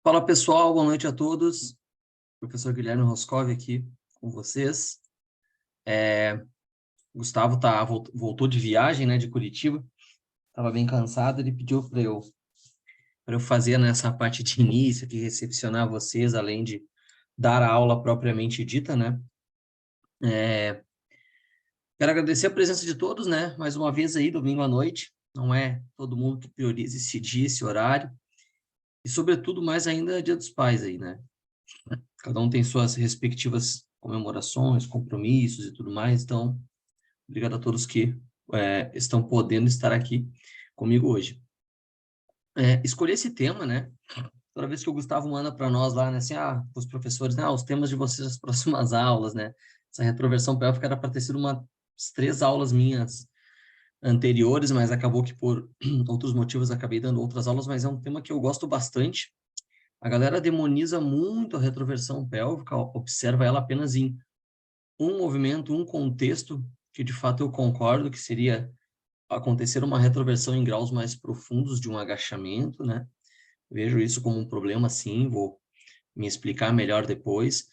Fala pessoal, boa noite a todos. Professor Guilherme Roscovi aqui com vocês. Gustavo voltou de viagem, né, de Curitiba. Estava bem cansado, ele pediu para eu fazer nessa parte de início, de recepcionar vocês, além de dar a aula propriamente dita, né? Quero agradecer a presença de todos, né? Mais uma vez aí, domingo à noite. Não é todo mundo que prioriza esse dia, esse horário. E, sobretudo, mais ainda, Dia dos Pais aí, né? Cada um tem suas respectivas comemorações, compromissos e tudo mais. Então, obrigado a todos que estão podendo estar aqui comigo hoje. Escolhi esse tema, né? Toda vez que o Gustavo manda para nós lá, né? Assim, os professores, né? Os temas de vocês nas próximas aulas, né? Essa retroversão pélvica era para ter sido umas 3 aulas minhas anteriores, mas acabou que por outros motivos acabei dando outras aulas, mas é um tema que eu gosto bastante. A galera demoniza muito a retroversão pélvica, observa ela apenas em um movimento, um contexto, que de fato eu concordo que seria acontecer uma retroversão em graus mais profundos de um agachamento, né? Vejo isso como um problema, sim, vou me explicar melhor depois.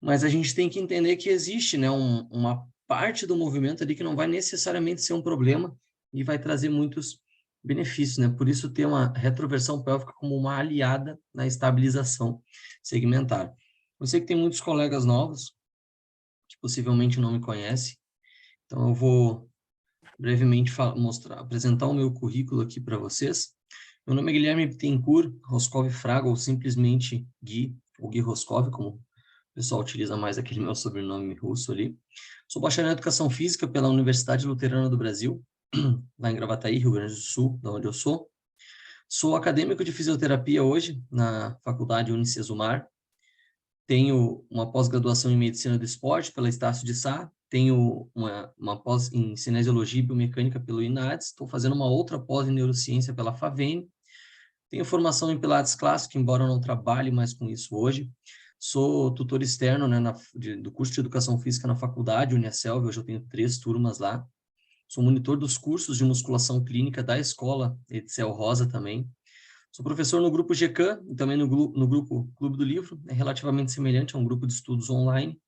Mas a gente tem que entender que existe, né, uma parte do movimento ali que não vai necessariamente ser um problema e vai trazer muitos benefícios, né? Por isso ter uma retroversão pélvica como uma aliada na estabilização segmentar. Eu sei que tem muitos colegas novos que possivelmente não me conhecem, então eu vou brevemente apresentar o meu currículo aqui para vocês. Meu nome é Guilherme Bittencourt Roscovi Fraga, ou simplesmente Gui, ou Gui Roscovi, como o pessoal utiliza mais aquele meu sobrenome russo ali. Sou bacharel em Educação Física pela Universidade Luterana do Brasil, lá em Gravataí, Rio Grande do Sul, da onde eu sou. Sou acadêmico de fisioterapia hoje, na Faculdade Unicesumar. Tenho uma pós-graduação em Medicina do Esporte pela Estácio de Sá. Tenho uma pós em Cinesiologia e Biomecânica pelo INADS. Estou fazendo uma outra pós em Neurociência pela FAVENE. Tenho formação em Pilates Clássico, embora eu não trabalhe mais com isso hoje. Sou tutor externo, né, do curso de Educação Física na faculdade Uniaselv. Hoje eu tenho 3 turmas lá. Sou monitor dos cursos de musculação clínica da escola Edsel Rosa também. Sou professor no grupo GCAM e também no grupo Clube do Livro, é relativamente semelhante a um grupo de estudos online,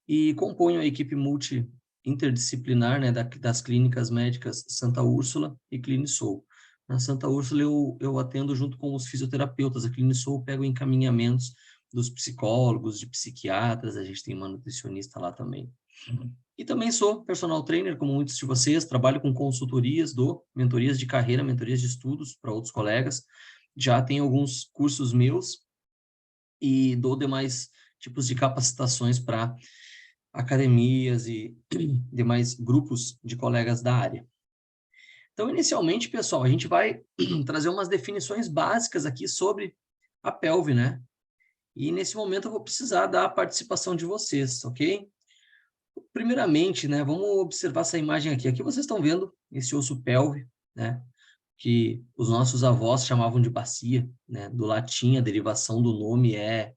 e componho a equipe multi-interdisciplinar, né, das clínicas médicas Santa Úrsula e Clinisol. Na Santa Úrsula eu atendo junto com os fisioterapeutas, a Clinisol pego encaminhamentos dos psicólogos, de psiquiatras, a gente tem uma nutricionista lá também. E também sou personal trainer, como muitos de vocês, trabalho com consultorias, dou mentorias de carreira, mentorias de estudos para outros colegas. Já tenho alguns cursos meus e dou demais tipos de capacitações para academias e demais grupos de colegas da área. Então, inicialmente, pessoal, a gente vai trazer umas definições básicas aqui sobre a pelve, né? E nesse momento eu vou precisar da participação de vocês, ok? Primeiramente, né, vamos observar essa imagem aqui. Aqui vocês estão vendo esse osso pelve, né, que os nossos avós chamavam de bacia, né, do latim, a derivação do nome é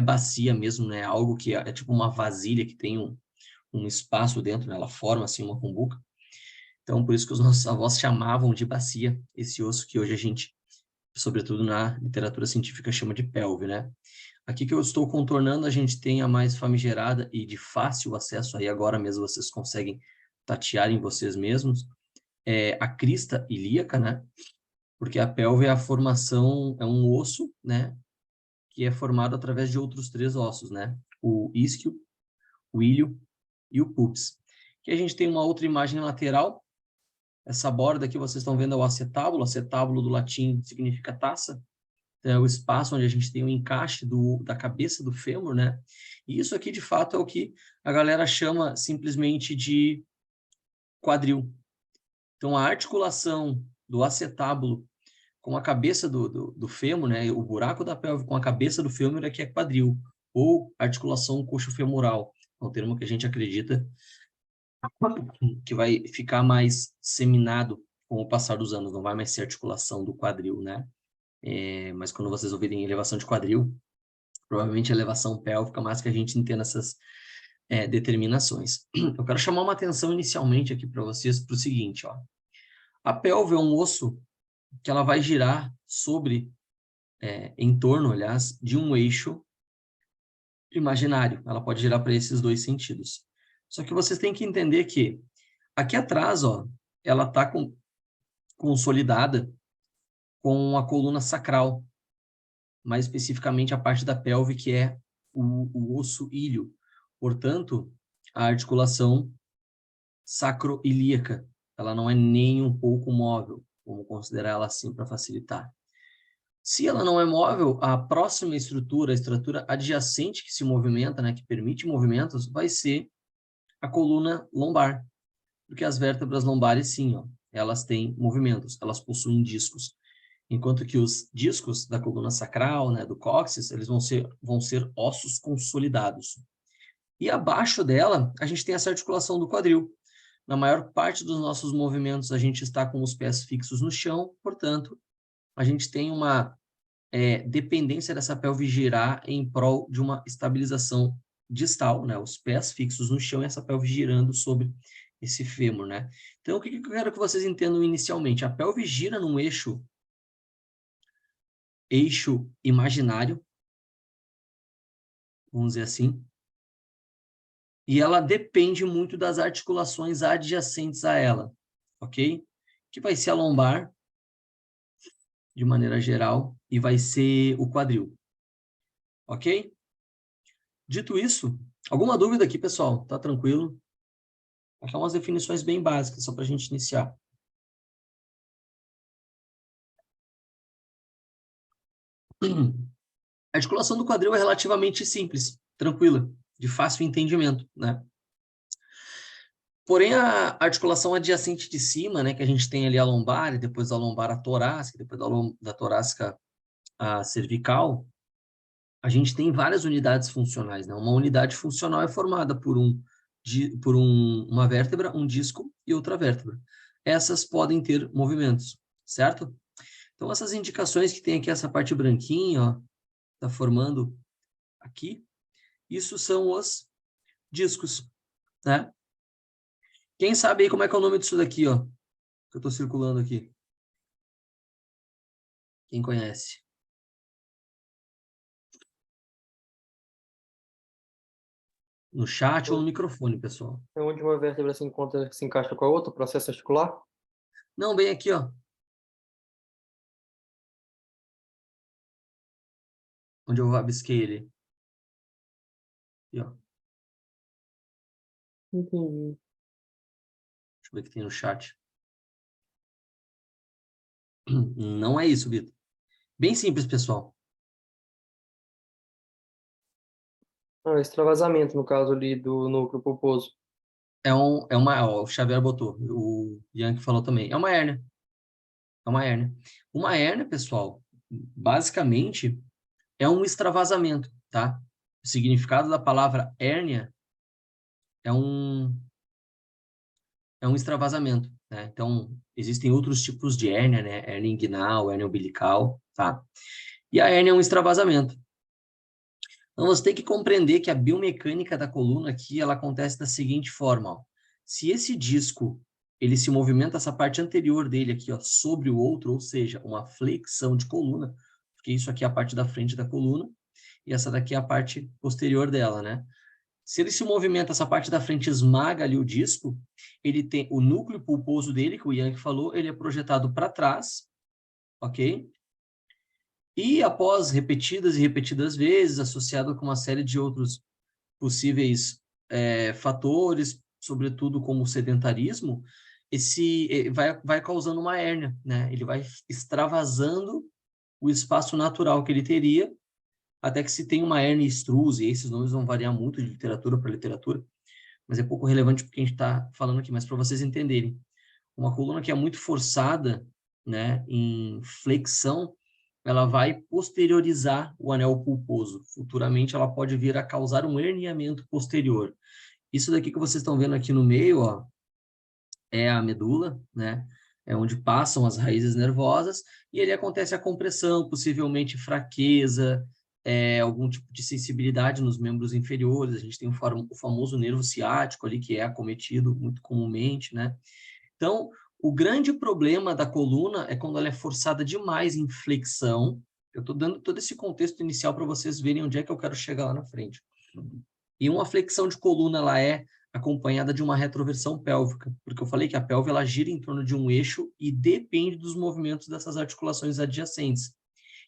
bacia mesmo, né, algo que é tipo uma vasilha que tem um espaço dentro, né, ela forma assim uma cumbuca. Então, por isso que os nossos avós chamavam de bacia esse osso que hoje a gente, sobretudo na literatura científica, chama de pelve, né. Aqui que eu estou contornando, a gente tem a mais famigerada e de fácil acesso, aí agora mesmo vocês conseguem tatear em vocês mesmos, a crista ilíaca, né? Porque a pelve é a formação, é um osso, né? Que é formado através de outros 3 ossos, né? O isquio, o ilho e o pubis. Aqui a gente tem uma outra imagem lateral, essa borda que vocês estão vendo é o acetábulo do latim significa taça, é o espaço onde a gente tem o encaixe da cabeça do fêmur, né? E isso aqui, de fato, é o que a galera chama simplesmente de quadril. Então, a articulação do acetábulo com a cabeça do fêmur, né? O buraco da pelve com a cabeça do fêmur é que é quadril, ou articulação coxofemoral. É um termo que a gente acredita que vai ficar mais seminado com o passar dos anos, não vai mais ser articulação do quadril, né? Mas quando vocês ouvirem elevação de quadril, provavelmente elevação pélvica, mas que a gente entenda essas determinações. Eu quero chamar uma atenção inicialmente aqui para vocês para o seguinte, ó. A pelve é um osso que ela vai girar sobre em torno, aliás, de um eixo imaginário. Ela pode girar para esses dois sentidos. Só que vocês têm que entender que aqui atrás, ó, ela está consolidada com a coluna sacral, mais especificamente a parte da pelve, que é o osso íleo. Portanto, a articulação sacroilíaca, ela não é nem um pouco móvel, vamos considerar ela assim para facilitar. Se ela não é móvel, a próxima estrutura, a estrutura adjacente que se movimenta, né, que permite movimentos, vai ser a coluna lombar. Porque as vértebras lombares, sim, ó, elas têm movimentos, elas possuem discos. Enquanto que os discos da coluna sacral, né, do cóccix, eles vão ser ossos consolidados. E abaixo dela, a gente tem essa articulação do quadril. Na maior parte dos nossos movimentos, a gente está com os pés fixos no chão, portanto, a gente tem uma dependência dessa pelve girar em prol de uma estabilização distal, né? Os pés fixos no chão e essa pelve girando sobre esse fêmur, né? Então, o que eu quero que vocês entendam inicialmente? A pelve gira num eixo imaginário, vamos dizer assim, e ela depende muito das articulações adjacentes a ela, ok? Que vai ser a lombar, de maneira geral, e vai ser o quadril, ok? Dito isso, alguma dúvida aqui, pessoal? Tá tranquilo? Aqui umas definições bem básicas, só para a gente iniciar. A articulação do quadril é relativamente simples, tranquila, de fácil entendimento, né? Porém, a articulação adjacente de cima, né, que a gente tem ali a lombar, e depois da lombar a torácica, depois da torácica a cervical, a gente tem várias unidades funcionais, né? Uma unidade funcional é formada por uma vértebra, um disco e outra vértebra. Essas podem ter movimentos, certo? Então, essas indicações que tem aqui, essa parte branquinha, ó, tá formando aqui, isso são os discos, né? Quem sabe aí como é que é o nome disso daqui, ó, que eu tô circulando aqui? Quem conhece? No chat ou no microfone, pessoal. É onde uma vértebra se encaixa com a outra, processo articular? Não, bem aqui, ó. Onde eu rabisquei ele. Aqui, ó. Entendi. Deixa eu ver o que tem no chat. Não é isso, Vitor. Bem simples, pessoal. Ah, extravasamento, no caso ali do núcleo pulposo. O Xavier botou, o Yankee falou também. É uma hérnia. É uma hérnia. Uma hérnia, pessoal, basicamente, é um extravasamento, tá? O significado da palavra hérnia é um extravasamento, né? Então, existem outros tipos de hérnia, né? Hérnia inguinal, hérnia umbilical, tá? E a hérnia é um extravasamento. Então, você tem que compreender que a biomecânica da coluna aqui, ela acontece da seguinte forma, ó. Se esse disco, ele se movimenta, essa parte anterior dele aqui, ó, sobre o outro, ou seja, uma flexão de coluna, porque isso aqui é a parte da frente da coluna, e essa daqui é a parte posterior dela, né? Se ele se movimenta, essa parte da frente esmaga ali o disco, ele tem o núcleo pulposo dele, que o Yankee falou, ele é projetado para trás, ok? E após repetidas e repetidas vezes, associado com uma série de outros possíveis fatores, sobretudo como o sedentarismo, vai causando uma hérnia, né? Ele vai extravasando o espaço natural que ele teria, até que se tem uma hérnia extrusa, e esses nomes vão variar muito de literatura para literatura, mas é pouco relevante porque a gente está falando aqui, mas para vocês entenderem. Uma coluna que é muito forçada, né, em flexão, ela vai posteriorizar o anel pulposo. Futuramente, ela pode vir a causar um herniamento posterior. Isso daqui que vocês estão vendo aqui no meio, ó, é a medula, né? É onde passam as raízes nervosas, e ali acontece a compressão, possivelmente fraqueza, algum tipo de sensibilidade nos membros inferiores. A gente tem o famoso nervo ciático ali, que é acometido muito comumente, né? Então, o grande problema da coluna é quando ela é forçada demais em flexão, Eu estou dando todo esse contexto inicial para vocês verem onde é que eu quero chegar lá na frente. E uma flexão de coluna, ela é acompanhada de uma retroversão pélvica, porque eu falei que a pelve ela gira em torno de um eixo e depende dos movimentos dessas articulações adjacentes.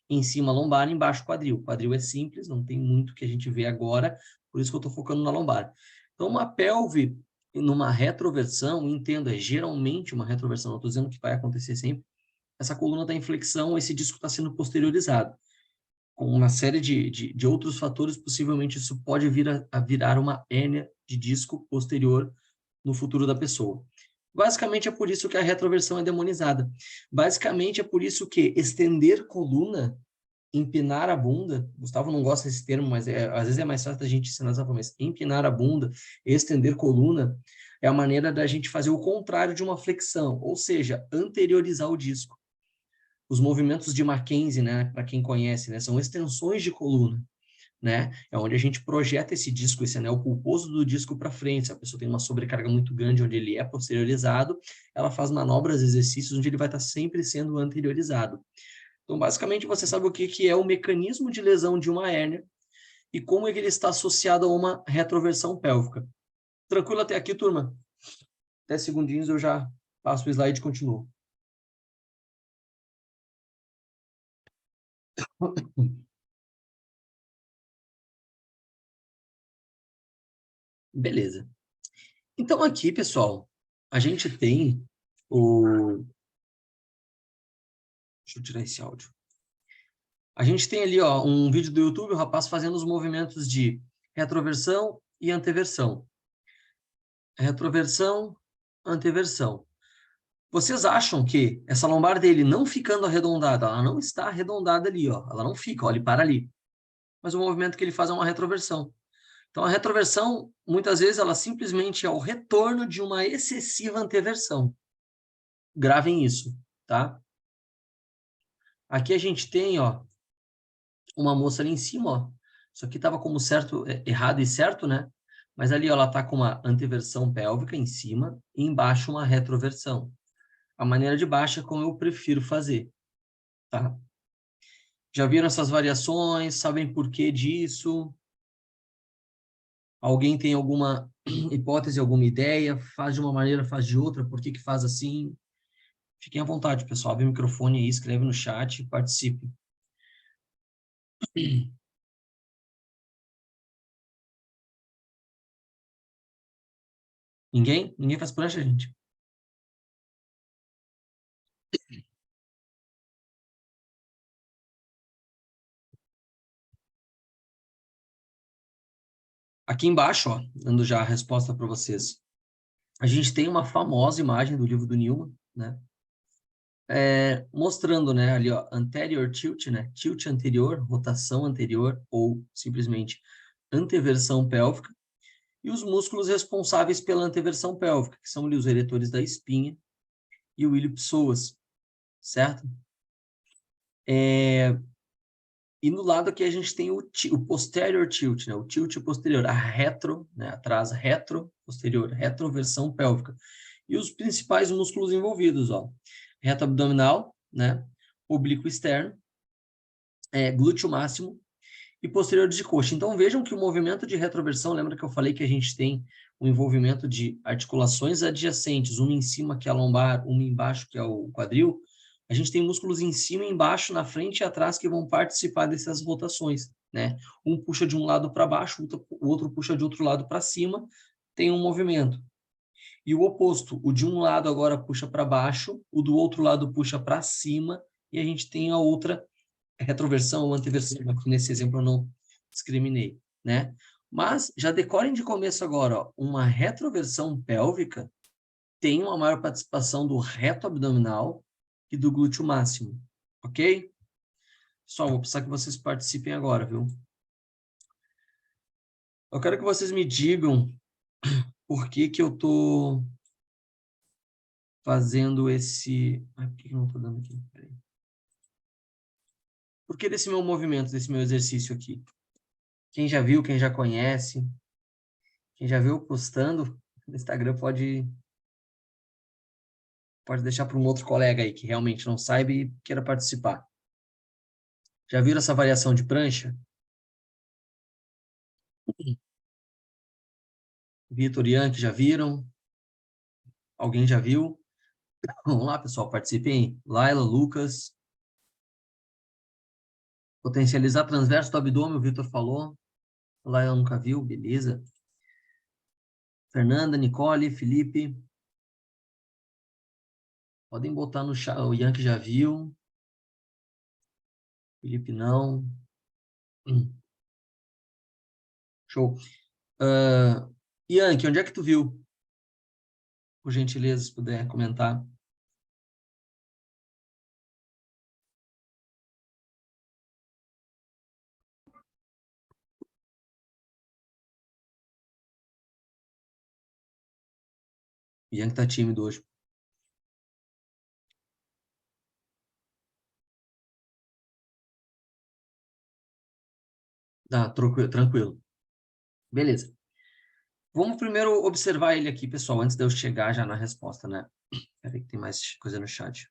Em cima, lombar, embaixo, quadril. Quadril é simples, não tem muito que a gente vê agora, por isso que eu estou focando na lombar. Então, uma pelve numa retroversão, entenda, é geralmente uma retroversão, não estou dizendo que vai acontecer sempre, essa coluna está em flexão, esse disco está sendo posteriorizado. Com uma série de outros fatores, possivelmente isso pode vir a virar uma hérnia de disco posterior no futuro da pessoa. Basicamente é por isso que a retroversão é demonizada. Basicamente é por isso que estender coluna, empinar a bunda, Gustavo não gosta desse termo, mas às vezes é mais fácil da gente ensinar essa forma, mas empinar a bunda, estender coluna, é a maneira da gente fazer o contrário de uma flexão, ou seja, anteriorizar o disco. Os movimentos de Mackenzie, né, para quem conhece, né, são extensões de coluna, né? É onde a gente projeta esse disco, esse anel pulposo do disco para frente. Se a pessoa tem uma sobrecarga muito grande onde ele é posteriorizado, ela faz manobras, exercícios onde ele vai estar sempre sendo anteriorizado. Então, basicamente, você sabe o que é o mecanismo de lesão de uma hérnia e como é que ele está associado a uma retroversão pélvica. Tranquilo até aqui, turma? 10 segundinhos eu já passo o slide e continuo. Beleza. Então, aqui, pessoal, a gente tem o... Deixa eu tirar esse áudio. A gente tem ali, ó, um vídeo do YouTube, o rapaz fazendo os movimentos de retroversão e anteversão. Retroversão, anteversão. Vocês acham que essa lombar dele não ficando arredondada, ela não está arredondada ali, ó, ela não fica, ó, ele para ali. Mas o movimento que ele faz é uma retroversão. Então, a retroversão, muitas vezes, ela simplesmente é o retorno de uma excessiva anteversão. Gravem isso, tá? Aqui a gente tem, ó, uma moça ali em cima, ó. Isso aqui estava como certo, errado e certo, né? Mas ali, ó, ela está com uma anteversão pélvica em cima e embaixo uma retroversão. A maneira de baixo é como eu prefiro fazer, tá? Já viram essas variações? Sabem por que disso? Alguém tem alguma hipótese, alguma ideia? Faz de uma maneira, faz de outra? Por que que faz assim? Fiquem à vontade, pessoal. Abre o microfone aí, escreve no chat e participe. Ninguém? Ninguém faz prancha, gente? Aqui embaixo, ó, dando já a resposta para vocês. A gente tem uma famosa imagem do livro do Newman, né? Mostrando, né, ali, ó, anterior tilt, né? Tilt anterior, rotação anterior, ou simplesmente anteversão pélvica, e os músculos responsáveis pela anteversão pélvica, que são ali os eretores da espinha e o ilho-psoas, certo? E no lado aqui a gente tem o posterior tilt, né? O tilt posterior, a retro, né? Atrás, retro, posterior, retroversão pélvica. E os principais músculos envolvidos, ó. Reto abdominal, né? Oblíquo externo, glúteo máximo e posterior de coxa. Então vejam que o movimento de retroversão, lembra que eu falei que a gente tem o envolvimento de articulações adjacentes, uma em cima que é a lombar, uma embaixo que é o quadril. A gente tem músculos em cima, embaixo, na frente e atrás que vão participar dessas rotações, né? Um puxa de um lado para baixo, o outro puxa de outro lado para cima, tem um movimento. E o oposto, o de um lado agora puxa para baixo, o do outro lado puxa para cima, e a gente tem a outra retroversão ou anteversão, aqui nesse exemplo eu não discriminei, né? Mas já decorem de começo agora, ó, uma retroversão pélvica tem uma maior participação do reto abdominal e do glúteo máximo, ok? Pessoal, vou precisar que vocês participem agora, viu? Eu quero que vocês me digam por que que eu tô fazendo esse... Ai, por que que eu não tô dando aqui? Peraí. Por que desse meu movimento, desse meu exercício aqui? Quem já viu, quem já conhece, quem já viu postando no Instagram pode deixar para um outro colega aí que realmente não saiba e queira participar. Já viram essa variação de prancha? Vitor e Yankee já viram? Alguém já viu? Vamos lá, pessoal, participem. Laila, Lucas. Potencializar transverso do abdômen, o Vitor falou. Laila nunca viu, beleza. Fernanda, Nicole, Felipe. Podem botar no chat. O Yankee já viu. Felipe não. Show. Yankee, onde é que tu viu? Por gentileza, se puder comentar. O Yankee tá tímido hoje. Tá, tranquilo. Beleza. Vamos primeiro observar ele aqui, pessoal, antes de eu chegar já na resposta, né? Peraí que tem mais coisa no chat.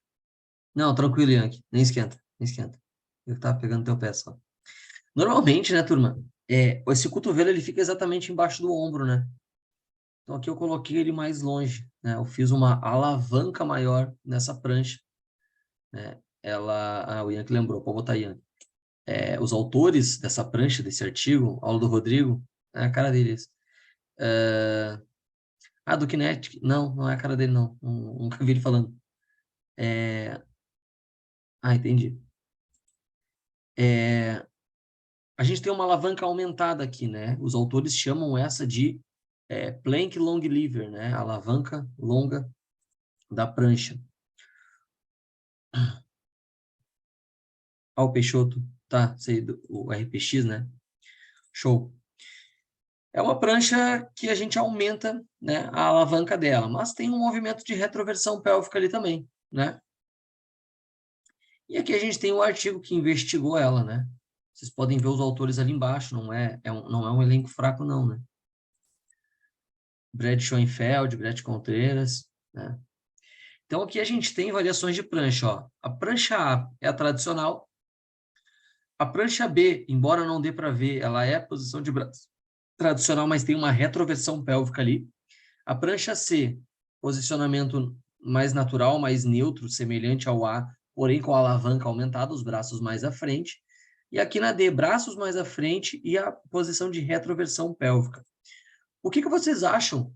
Não, tranquilo, Yankee. Nem esquenta, nem esquenta. Eu tava pegando teu pé só. Normalmente, né, turma? Esse cotovelo, ele fica exatamente embaixo do ombro, né? Então, aqui eu coloquei ele mais longe, né? Eu fiz uma alavanca maior nessa prancha, né? O Yankee lembrou, pode botar Yankee. Os autores dessa prancha, desse artigo, aula do Rodrigo, é a cara deles. Do Kinetic, não, não é a cara dele, não. Nunca vi ele falando. Entendi. A gente tem uma alavanca aumentada aqui, né? Os autores chamam essa de plank long lever, né? Alavanca longa da prancha. O Peixoto, tá, sei, o RPX, né? Show. É uma prancha que a gente aumenta, né, a alavanca dela, mas tem um movimento de retroversão pélvica ali também, né? E aqui a gente tem o artigo que investigou ela, né? Vocês podem ver os autores ali embaixo, não é um elenco fraco não, né? Brad Schoenfeld, Brett Contreras, né? Então aqui a gente tem variações de prancha, ó. A prancha A é a tradicional. A prancha B, embora não dê para ver, ela é a posição de braço tradicional, mas tem uma retroversão pélvica ali. A prancha C, posicionamento mais natural, mais neutro, semelhante ao A, porém com a alavanca aumentada, os braços mais à frente. E aqui na D, braços mais à frente e a posição de retroversão pélvica. O que vocês acham?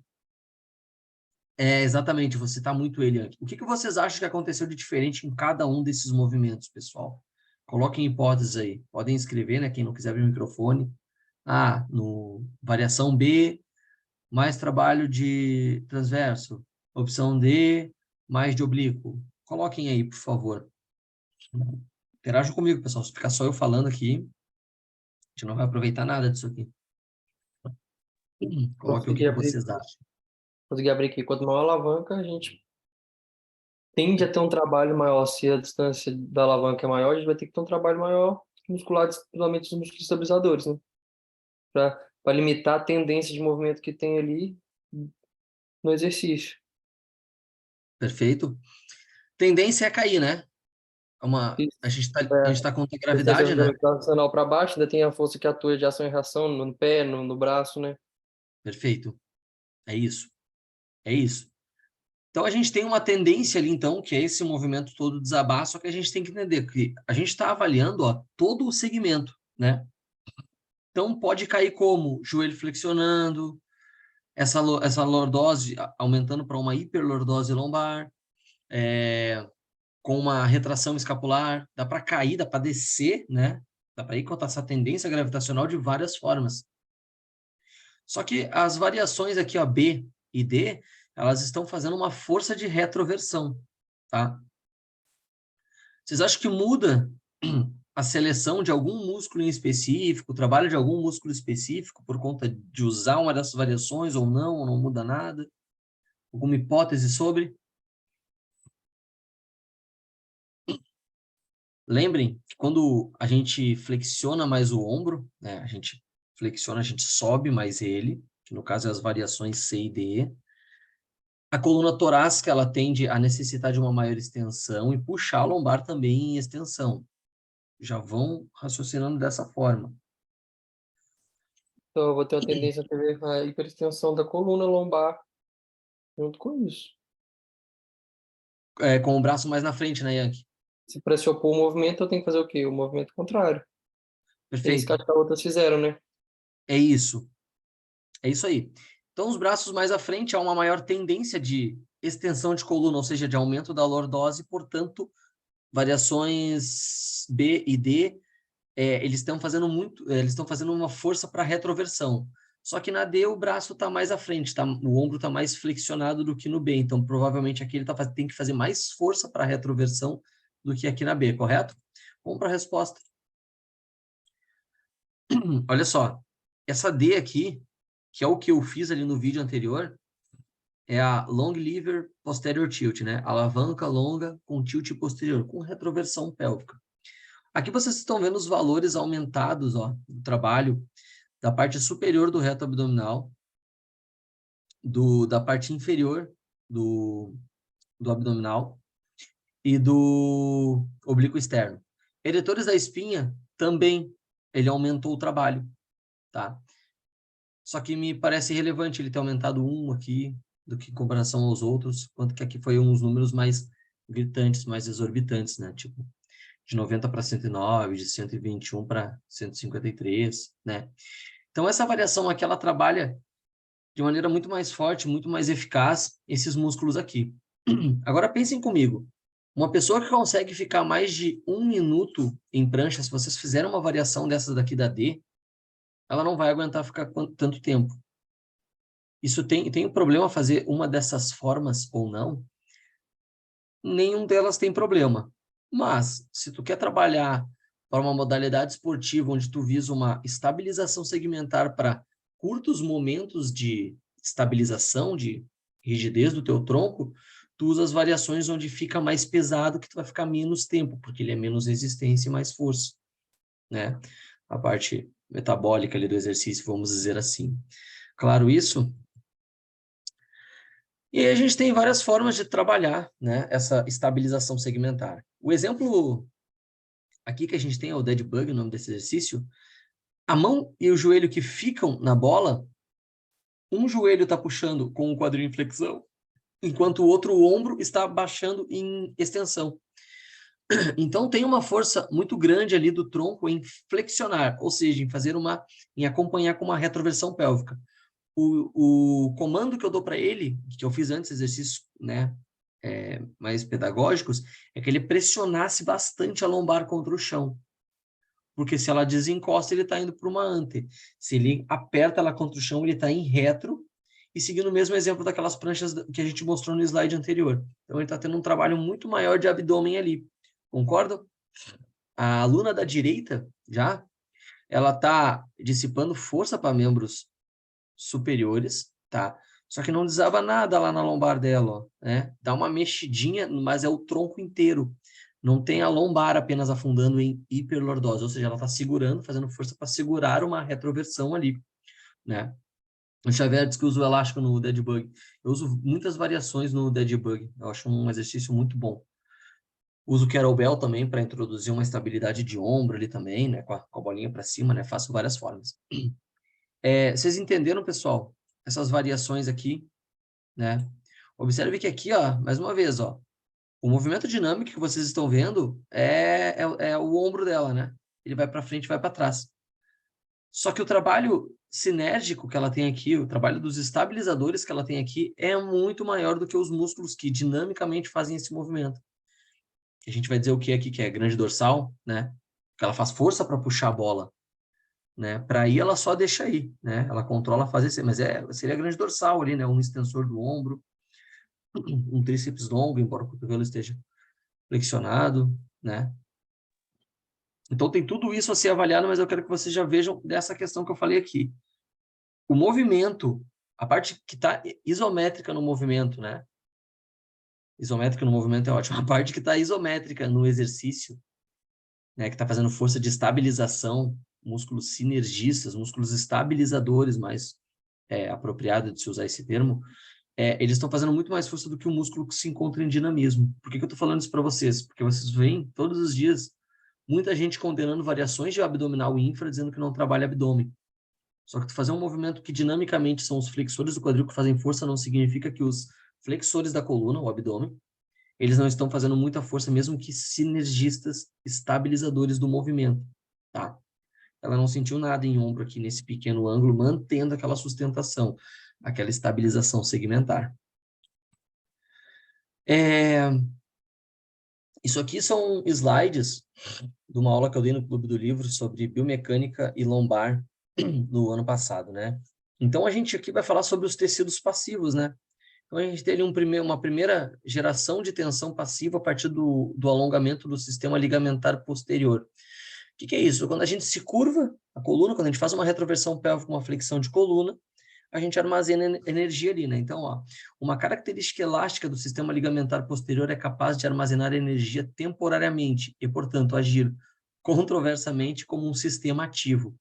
Exatamente, você está muito ele aqui. O que vocês acham que aconteceu de diferente em cada um desses movimentos, pessoal? Coloquem hipóteses aí. Podem escrever, né? Quem não quiser abrir o microfone. No variação B, mais trabalho de transverso. Opção D, mais de oblíquo. Coloquem aí, por favor. Interajam comigo, pessoal. Se ficar só eu falando aqui, a gente não vai aproveitar nada disso aqui. Coloquem o que vocês acham. Consegui abrir aqui. Quanto maior a alavanca, a gente tende a ter um trabalho maior. Se a distância da alavanca é maior, a gente vai ter que ter um trabalho maior muscular, principalmente os músculos estabilizadores, né? Para limitar a tendência de movimento que tem ali no exercício. Perfeito. Tendência é cair, né? A gente tá contra a gravidade, né? Gravitacional para baixo, ainda tem a força que atua de ação e reação no pé, no braço, né? Perfeito. É isso. É isso. Então, a gente tem uma tendência ali, então, que é esse movimento todo desabar, só que a gente tem que entender que a gente está avaliando, ó, todo o segmento, né? Então, pode cair como? Joelho flexionando, essa lordose aumentando para uma hiperlordose lombar, com uma retração escapular, dá para cair, dá para descer, né? Dá para ir contra essa tendência gravitacional de várias formas. Só que as variações aqui, ó, B e D, elas estão fazendo uma força de retroversão, tá? Vocês acham que muda a seleção de algum músculo em específico, o trabalho de algum músculo específico por conta de usar uma dessas variações ou não muda nada? Alguma hipótese sobre? Lembrem que quando a gente flexiona mais o ombro, né, a gente flexiona, a gente sobe mais ele, que no caso é as variações C e D. A coluna torácica, ela tende a necessitar de uma maior extensão e puxar a lombar também em extensão. já vão raciocinando dessa forma. Então, eu vou ter uma tendência a ter a hiperextensão da coluna lombar junto com isso. Com o braço mais na frente, né, Yankee? Se pressupor o movimento, eu tenho que fazer o quê? O movimento contrário. É isso que Perfeito. as outras fizeram, né? É isso. É isso aí. Então, os braços mais à frente há uma maior tendência de extensão de coluna, ou seja, de aumento da lordose, portanto, variações B e D, eles estão fazendo uma força para retroversão. Só que na D o braço está mais à frente, o ombro está mais flexionado do que no B, então provavelmente aqui ele tem que fazer mais força para retroversão do que aqui na B, correto? Vamos para a resposta. Olha só, essa D aqui, que é o que eu fiz ali no vídeo anterior, é a long lever posterior tilt, né? Alavanca longa com tilt posterior, com retroversão pélvica. Aqui vocês estão vendo os valores aumentados, ó, do trabalho da parte superior do reto abdominal, da parte inferior do abdominal e do oblíquo externo. Eretores da espinha também, ele aumentou o trabalho, tá? Só que me parece relevante ele ter aumentado um aqui, do que em comparação aos outros, quanto que aqui foi uns números mais gritantes, mais exorbitantes, né? Tipo, de 90 para 109, de 121 para 153, né? Então, essa variação aqui, ela trabalha de maneira muito mais forte, muito mais eficaz, esses músculos aqui. Agora, pensem comigo. Uma pessoa que consegue ficar mais de 1 minuto em prancha, se vocês fizerem uma variação dessas daqui da D, ela não vai aguentar ficar tanto tempo. Isso tem um problema fazer uma dessas formas ou não? Nenhum delas tem problema. Mas, se tu quer trabalhar para uma modalidade esportiva onde tu visa uma estabilização segmentar para curtos momentos de estabilização, de rigidez do teu tronco, tu usa as variações onde fica mais pesado, que tu vai ficar menos tempo, porque ele é menos resistência e mais força, né? A parte metabólica ali do exercício, vamos dizer assim. Claro isso? E aí a gente tem várias formas de trabalhar, né, essa estabilização segmentar. O exemplo aqui que a gente tem é o dead bug, o nome desse exercício. A mão e o joelho que ficam na bola, um joelho está puxando com o quadril em flexão, enquanto o outro ombro está baixando em extensão. Então tem uma força muito grande ali do tronco em flexionar, ou seja, em acompanhar com uma retroversão pélvica. O comando que eu dou para ele, que eu fiz antes, exercícios, né, mais pedagógicos, é que ele pressionasse bastante a lombar contra o chão. Porque se ela desencosta, ele está indo para uma ante. Se ele aperta ela contra o chão, ele está em retro, e seguindo o mesmo exemplo daquelas pranchas que a gente mostrou no slide anterior. Então, ele está tendo um trabalho muito maior de abdômen ali. Concordam? A aluna da direita, já, ela está dissipando força para membros superiores, tá? Só que não desaba nada lá na lombar dela, ó, né? Dá uma mexidinha, mas é o tronco inteiro. Não tem a lombar apenas afundando em hiperlordose, ou seja, ela está segurando, fazendo força para segurar uma retroversão ali, né? O Xavier diz que usa o elástico no dead bug. Eu uso muitas variações no dead bug. Eu acho um exercício muito bom. Uso o kettlebell também para introduzir uma estabilidade de ombro ali também, né? Com a bolinha para cima, né? Faço várias formas. Vocês entenderam, pessoal? Essas variações aqui, né? Observe que aqui, ó, mais uma vez, ó, o movimento dinâmico que vocês estão vendo é o ombro dela, né? Ele vai para frente, vai para trás. Só que o trabalho sinérgico que ela tem aqui, o trabalho dos estabilizadores que ela tem aqui é muito maior do que os músculos que dinamicamente fazem esse movimento. A gente vai dizer o que aqui, que é grande dorsal, né? Que ela faz força para puxar a bola, né? Para aí ela só deixa aí, né? Ela controla fazer, mas seria grande dorsal ali, né? Um extensor do ombro, um tríceps longo, embora o cotovelo esteja flexionado, né? Então tem tudo isso a ser avaliado, mas eu quero que vocês já vejam dessa questão que eu falei aqui. O movimento, a parte que está isométrica no movimento, né? Isométrica no movimento é ótimo. A parte que está isométrica no exercício, né? Que está fazendo força de estabilização, músculos sinergistas, músculos estabilizadores, mais apropriado de se usar esse termo, eles estão fazendo muito mais força do que o músculo que se encontra em dinamismo. Por que eu estou falando isso para vocês? Porque vocês veem todos os dias Muita gente condenando variações de abdominal e infra, dizendo que não trabalha abdômen. Só que tu fazer um movimento que dinamicamente são os flexores do quadril que fazem força, não significa que os flexores da coluna, o abdômen, eles não estão fazendo muita força, mesmo que sinergistas estabilizadores do movimento, tá? Ela não sentiu nada em ombro aqui nesse pequeno ângulo, mantendo aquela sustentação, aquela estabilização segmentar. Isso aqui são slides de uma aula que eu dei no Clube do Livro sobre biomecânica e lombar no ano passado, né? Então, a gente aqui vai falar sobre os tecidos passivos, né? Então, a gente tem uma primeira geração de tensão passiva a partir do alongamento do sistema ligamentar posterior. O que é isso? Quando a gente se curva a coluna, quando a gente faz uma retroversão pélvica, uma flexão de coluna, a gente armazena energia ali, né? Então, ó, uma característica elástica do sistema ligamentar posterior é capaz de armazenar energia temporariamente e, portanto, agir controversamente como um sistema ativo.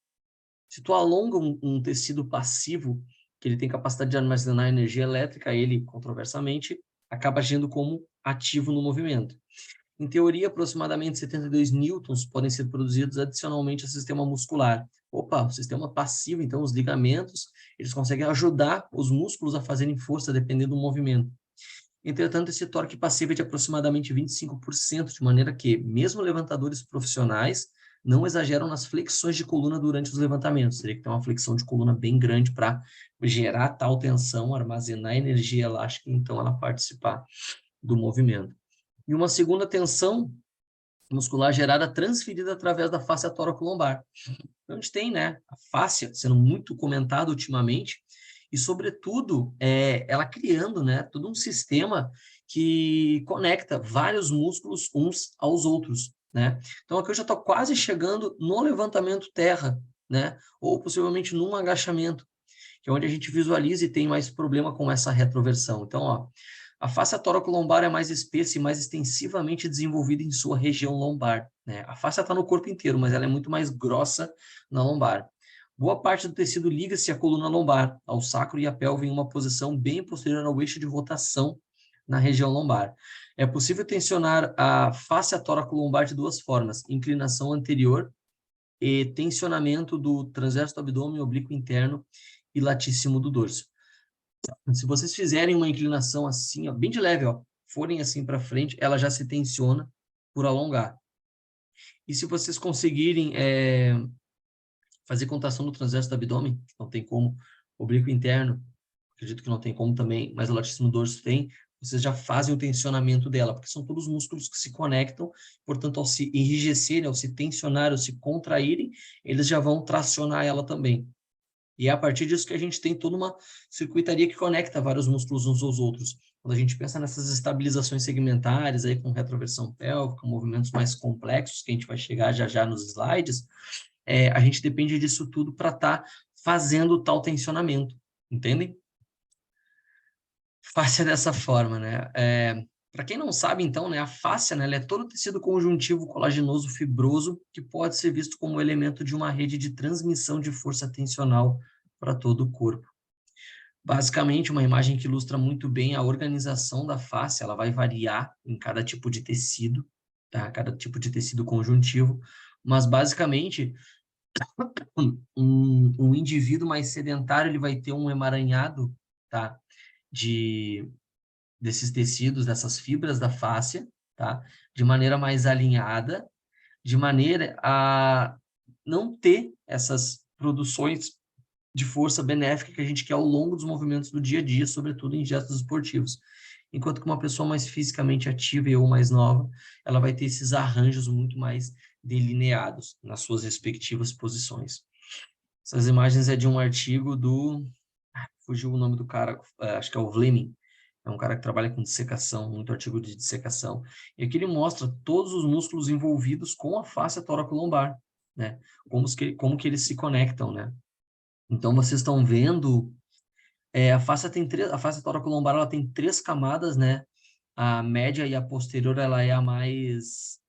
Se tu alonga um tecido passivo, que ele tem capacidade de armazenar energia elétrica, ele, controversamente, acaba agindo como ativo no movimento. Em teoria, aproximadamente 72 newtons podem ser produzidos adicionalmente ao sistema muscular. Opa, o sistema passivo, então, os ligamentos, eles conseguem ajudar os músculos a fazerem força dependendo do movimento. Entretanto, esse torque passivo é de aproximadamente 25%, de maneira que, mesmo levantadores profissionais, não exageram nas flexões de coluna durante os levantamentos. Teria que ter uma flexão de coluna bem grande para gerar tal tensão, armazenar energia elástica, então ela participar do movimento. E uma segunda tensão muscular gerada transferida através da fáscia tóraco-lombar. Então, a gente tem, né, a fáscia sendo muito comentada ultimamente e, sobretudo, ela criando, né, todo um sistema que conecta vários músculos uns aos outros, né? Então, aqui eu já estou quase chegando no levantamento terra, né? Ou possivelmente num agachamento, que é onde a gente visualiza e tem mais problema com essa retroversão. Então, ó, a fáscia tóraco-lombar é mais espessa e mais extensivamente desenvolvida em sua região lombar, né? A fáscia está no corpo inteiro, mas ela é muito mais grossa na lombar. Boa parte do tecido liga-se à coluna lombar, ao sacro e à pelve em uma posição bem posterior ao eixo de rotação na região lombar. É possível tensionar a fáscia tóraco-lombar de duas formas: inclinação anterior e tensionamento do transverso do abdômen, oblíquo interno e latíssimo do dorso. Se vocês fizerem uma inclinação assim, ó, bem de leve, ó, forem assim para frente, ela já se tensiona por alongar. E se vocês conseguirem fazer contração no transverso do abdômen, não tem como, oblíquo interno, acredito que não tem como também, mas o latíssimo dorso tem, vocês já fazem o tensionamento dela, porque são todos músculos que se conectam, portanto, ao se enrijecerem, ao se tensionar, ao se contraírem, eles já vão tracionar ela também. E é a partir disso que a gente tem toda uma circuitaria que conecta vários músculos uns aos outros. Quando a gente pensa nessas estabilizações segmentares, aí com retroversão pélvica, movimentos mais complexos, que a gente vai chegar já já nos slides, a gente depende disso tudo para estar fazendo tal tensionamento, entendem? Fáscia dessa forma, né? Para quem não sabe, então, né, a fáscia, né, ela é todo tecido conjuntivo colagenoso fibroso que pode ser visto como elemento de uma rede de transmissão de força tensional para todo o corpo. Basicamente, uma imagem que ilustra muito bem a organização da fáscia, ela vai variar em cada tipo de tecido, tá? Cada tipo de tecido conjuntivo, mas basicamente um indivíduo mais sedentário ele vai ter um emaranhado, tá? Desses tecidos, dessas fibras da fáscia, tá? De maneira mais alinhada, de maneira a não ter essas produções de força benéfica que a gente quer ao longo dos movimentos do dia a dia, sobretudo em gestos esportivos. Enquanto que uma pessoa mais fisicamente ativa ou mais nova, ela vai ter esses arranjos muito mais delineados nas suas respectivas posições. Essas imagens é de um artigo fugiu o nome do cara, acho que é o Vleming, é um cara que trabalha com dissecação, muito artigo de dissecação, e aqui ele mostra todos os músculos envolvidos com a fáscia tóraco-lombar, né? Como que eles se conectam, né? Então, vocês estão vendo, a fáscia tóraco-lombar, ela tem 3 camadas, né? A média e a posterior, ela é a mais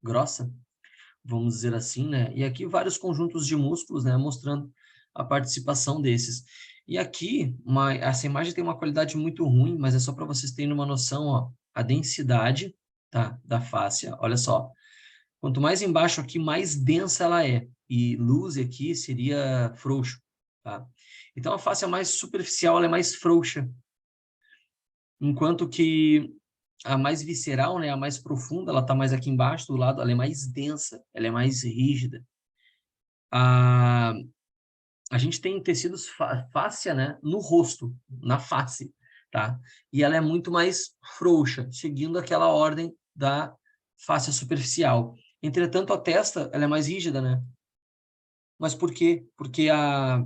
grossa, vamos dizer assim, né? E aqui vários conjuntos de músculos, né? Mostrando a participação desses. E aqui, essa imagem tem uma qualidade muito ruim, mas é só para vocês terem uma noção, ó, a densidade tá? Da fáscia. Olha só. Quanto mais embaixo aqui, mais densa ela é. E loose aqui seria frouxo, tá? Então, a fáscia mais superficial, ela é mais frouxa. Enquanto que a mais visceral, né, a mais profunda, ela está mais aqui embaixo, do lado, ela é mais densa, ela é mais rígida. A, a gente tem tecidos fáscia, né, no rosto, na face, tá? E ela é muito mais frouxa, seguindo aquela ordem da fáscia superficial. Entretanto, a testa, ela é mais rígida, né? Mas por quê? Porque a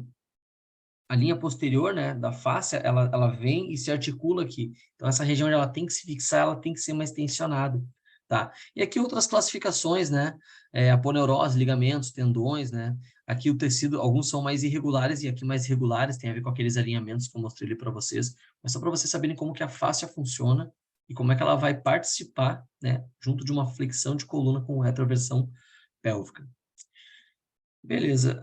linha posterior, né, da face, ela vem e se articula aqui. Então, essa região ela tem que se fixar, ela tem que ser mais tensionada, tá? E aqui outras classificações, né? Aponeurose, ligamentos, tendões, né? Aqui o tecido, alguns são mais irregulares e aqui mais regulares, tem a ver com aqueles alinhamentos que eu mostrei ali para vocês. Mas só para vocês saberem como que a fáscia funciona e como é que ela vai participar, né, junto de uma flexão de coluna com retroversão pélvica. Beleza.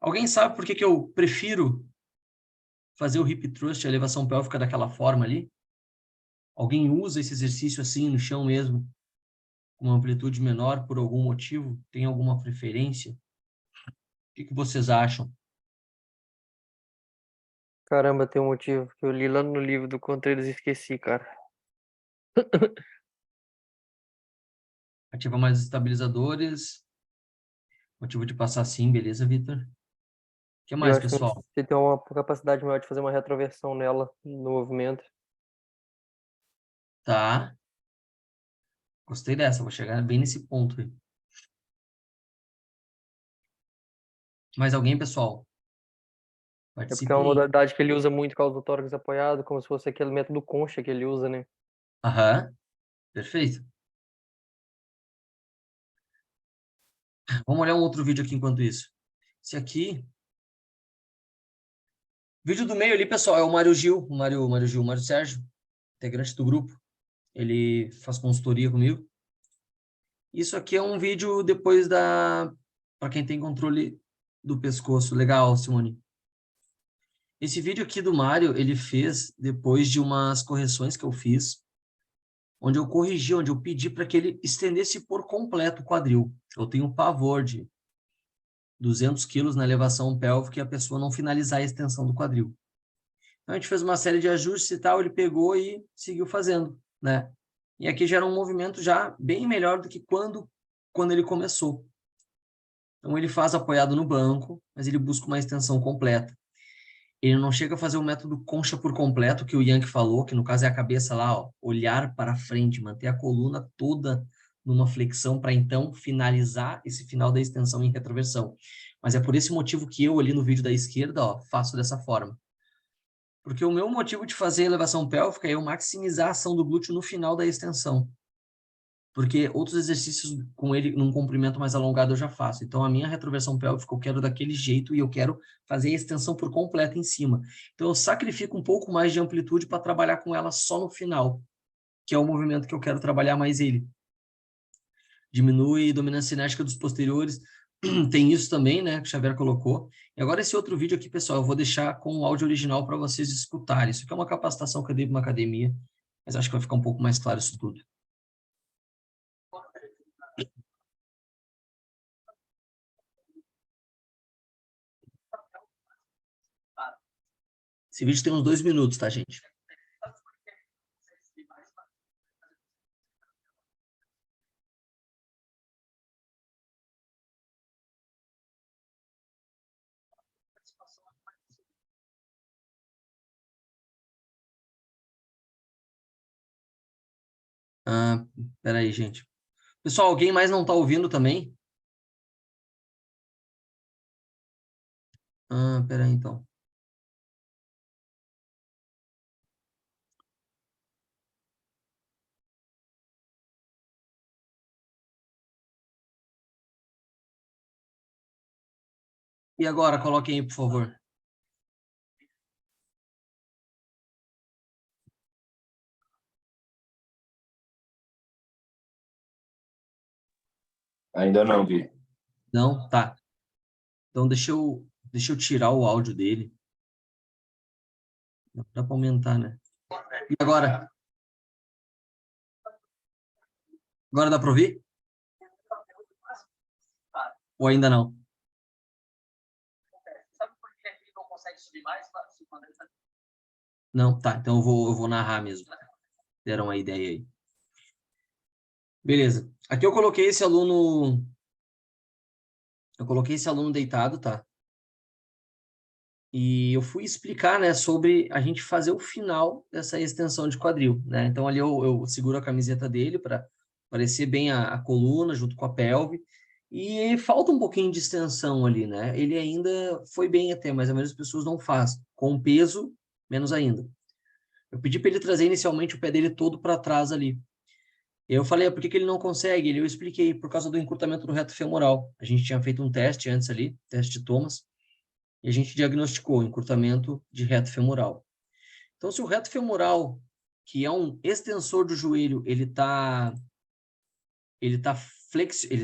Alguém sabe por que que eu prefiro fazer o hip thrust, a elevação pélvica daquela forma ali? Alguém usa esse exercício assim no chão mesmo, com uma amplitude menor por algum motivo? Tem alguma preferência? O que que vocês acham? Caramba, tem um motivo que eu li lá no livro do Contreiras e esqueci, cara. Ativa mais estabilizadores. Motivo de passar sim, beleza, Vitor? O que Eu mais, acho que pessoal? você tem uma capacidade maior de fazer uma retroversão nela, no movimento. Tá, gostei dessa, vou chegar bem nesse ponto aí. Mais alguém, pessoal? É porque é uma Participem aí. modalidade que ele usa muito por causa do tórax apoiado, como se fosse aquele método concha que ele usa, né? Aham, perfeito. Vamos olhar um outro vídeo aqui enquanto isso. Esse aqui. Vídeo do meio ali, pessoal, é o Mário Gil, o Mário Sérgio, integrante do grupo. Ele faz consultoria comigo. Isso aqui é um vídeo depois da... Para quem tem controle do pescoço. Legal, Simone. Esse vídeo aqui do Mário, ele fez depois de umas correções que eu fiz, onde eu corrigi, onde eu pedi para que ele estendesse por completo o quadril. Eu tenho pavor de 200 quilos na elevação pélvica e a pessoa não finalizar a extensão do quadril. Então, a gente fez uma série de ajustes e tal, ele pegou e seguiu fazendo, né? E aqui já era um movimento já bem melhor do que quando ele começou. Então, ele faz apoiado no banco, mas ele busca uma extensão completa. Ele não chega a fazer o método concha por completo, que o Yankee falou, que no caso é a cabeça lá, ó, olhar para frente, manter a coluna toda numa flexão para então finalizar esse final da extensão em retroversão. Mas é por esse motivo que eu ali no vídeo da esquerda, ó, faço dessa forma. Porque o meu motivo de fazer elevação pélvica é eu maximizar a ação do glúteo no final da extensão. Porque outros exercícios com ele num comprimento mais alongado eu já faço. Então a minha retroversão pélvica eu quero daquele jeito e eu quero fazer a extensão por completo em cima. Então eu sacrifico um pouco mais de amplitude para trabalhar com ela só no final, que é o movimento que eu quero trabalhar mais ele. Diminui a dominância cinética dos posteriores. Tem isso também, né, que o Xavier colocou. E agora esse outro vídeo aqui, pessoal, eu vou deixar com o áudio original para vocês escutarem. Isso aqui é uma capacitação que eu dei para uma academia, mas acho que vai ficar um pouco mais claro isso tudo. Esse vídeo tem uns 2 minutos, tá, gente? Ah, peraí, gente. Pessoal, alguém mais não está ouvindo também? Ah, peraí, então. E agora, coloquem aí, por favor. Ainda não vi. Não? Tá. Então, deixa eu tirar o áudio dele. Dá para aumentar, né? E agora? Agora dá para ouvir? Ou ainda não? Sabe por que ele não consegue subir mais? Não, tá. Então eu vou narrar mesmo. Deram uma ideia aí. Beleza. Aqui eu coloquei esse aluno. Eu coloquei esse aluno deitado, tá? E eu fui explicar, né, sobre a gente fazer o final dessa extensão de quadril, né? Então ali eu seguro a camiseta dele para parecer bem a coluna junto com a pelve. E falta um pouquinho de extensão ali, né? Ele ainda foi bem até, mas a maioria das pessoas não faz. Com peso, menos ainda. Eu pedi para ele trazer inicialmente o pé dele todo para trás ali. Eu falei, por que que ele não consegue? Eu expliquei, por causa do encurtamento do reto femoral. A gente tinha feito um teste antes ali, teste de Thomas, e a gente diagnosticou encurtamento de reto femoral. Então, se o reto femoral, que é um extensor do joelho, ele tá